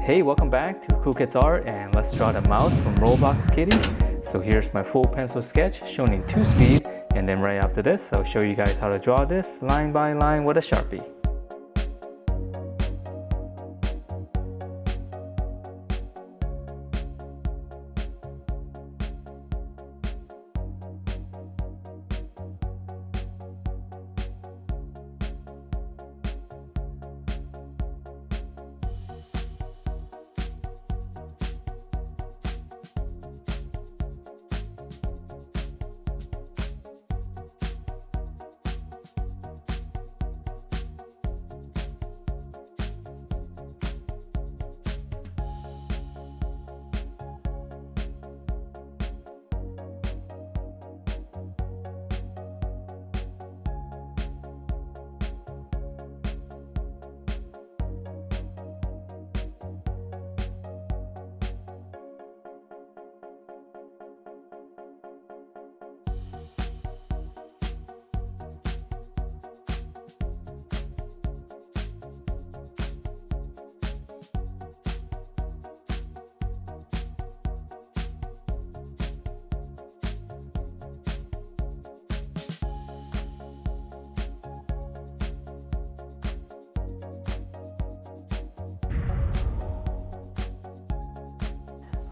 Hey, welcome back to Cool Kids Art, and let's draw the mouse from Roblox Kitty. So here's my full pencil sketch shown in 2 speed, and then right after this I'll show you guys how to draw this line by line with a Sharpie.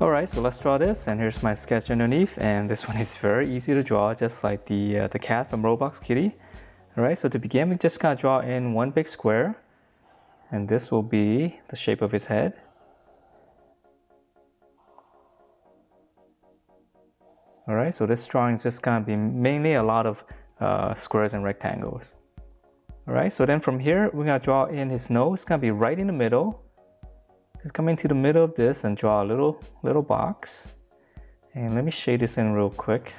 Alright, so let's draw this, and here's my sketch underneath, and this one is very easy to draw, just like the cat from Roblox Kitty. Alright, so to begin, we just gotta draw in one big square, and this will be the shape of his head. Alright, so this drawing is just gonna be mainly a lot of squares and rectangles. Alright, so then from here, we're gonna draw in his nose. It's gonna be right in the middle. Just come into the middle of this and draw a little box. And let me shade this in real quick.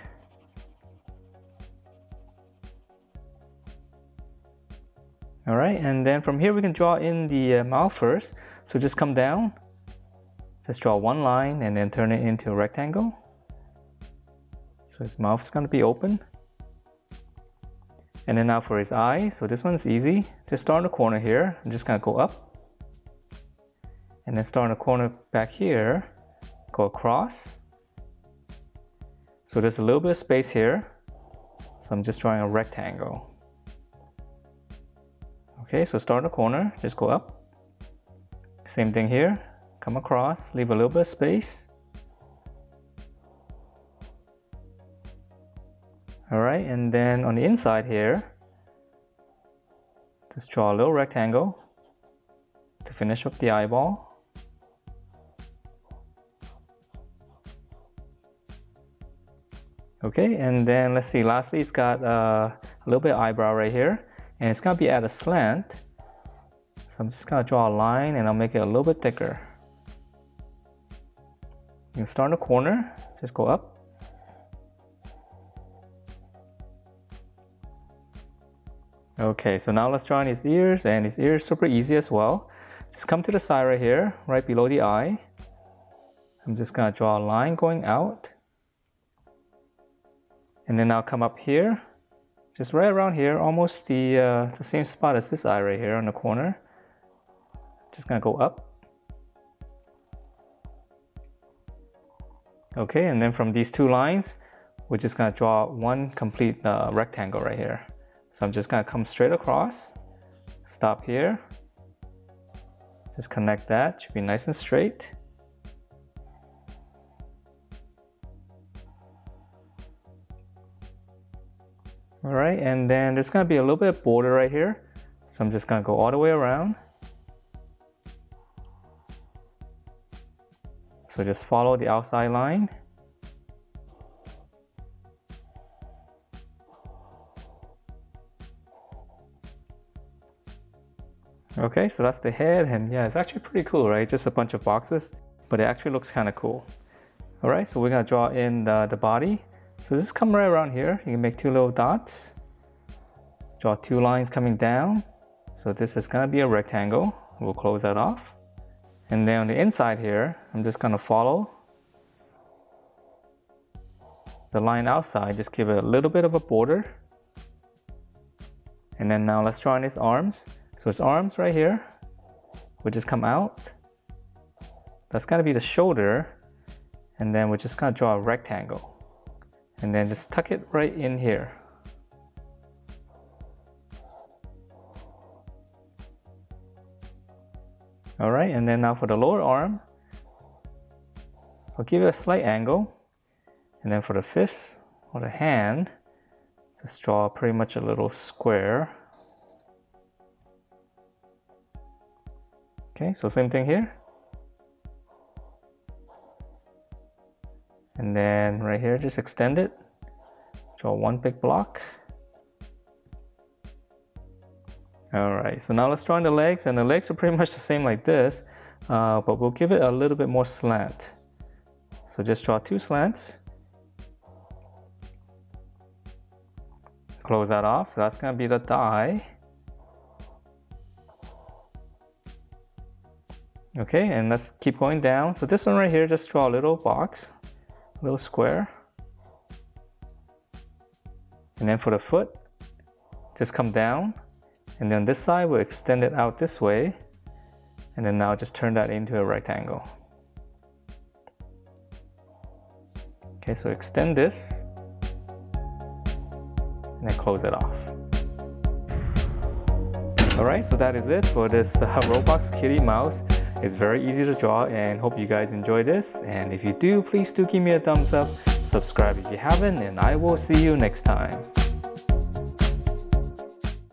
Alright, and then from here we can draw in the mouth first. So just come down, just draw one line and then turn it into a rectangle. So his mouth is going to be open. And then now for his eye, so this one's easy. Just start in the corner here. I'm just going to go up. And then start in the corner back here, go across. So there's a little bit of space here. So I'm just drawing a rectangle. Okay, so start in the corner, just go up. Same thing here, come across, leave a little bit of space. Alright, and then on the inside here, just draw a little rectangle to finish up the eyeball. Okay, and then let's see, lastly it's got a little bit of eyebrow right here, and it's gonna be at a slant. So I'm just gonna draw a line and I'll make it a little bit thicker. You can start in the corner, just go up. Okay, so now let's draw in his ears, and his ears super easy as well. Just come to the side right here, right below the eye. I'm just gonna draw a line going out. And then I'll come up here, just right around here, almost the same spot as this eye right here on the corner. Just gonna go up. Okay, and then from these two lines, we're just gonna draw one complete rectangle right here. So I'm just gonna come straight across, stop here, just connect that, should be nice and straight. Alright, and then there's gonna be a little bit of border right here. So I'm just gonna go all the way around. So just follow the outside line. Okay, so that's the head, and yeah, it's actually pretty cool, right? Just a bunch of boxes, but it actually looks kind of cool. Alright, so we're gonna draw in the body. So just come right around here. You can make 2 little dots. Draw 2 lines coming down. So this is gonna be a rectangle. We'll close that off. And then on the inside here, I'm just gonna follow the line outside. Just give it a little bit of a border. And then now let's draw in his arms. So his arms right here will just come out. That's gonna be the shoulder, and then we're just gonna draw a rectangle, and then just tuck it right in here. All right, and then now for the lower arm, I'll give it a slight angle, and then for the fist or the hand, just draw pretty much a little square. Okay, so same thing here. And then right here, just extend it. Draw one big block. All right, so now let's draw in the legs, and the legs are pretty much the same like this, but we'll give it a little bit more slant. So just draw 2 slants. Close that off, so that's gonna be the thigh. Okay, and let's keep going down. So this one right here, just draw a little box, a little square. And then for the foot, just come down. And then this side, we'll extend it out this way. And then now just turn that into a rectangle. Okay, so extend this. And then close it off. All right, so that is it for this Roblox kitty mouse. It's very easy to draw, and hope you guys enjoy this. And if you do, please do give me a thumbs up, subscribe if you haven't, and I will see you next time.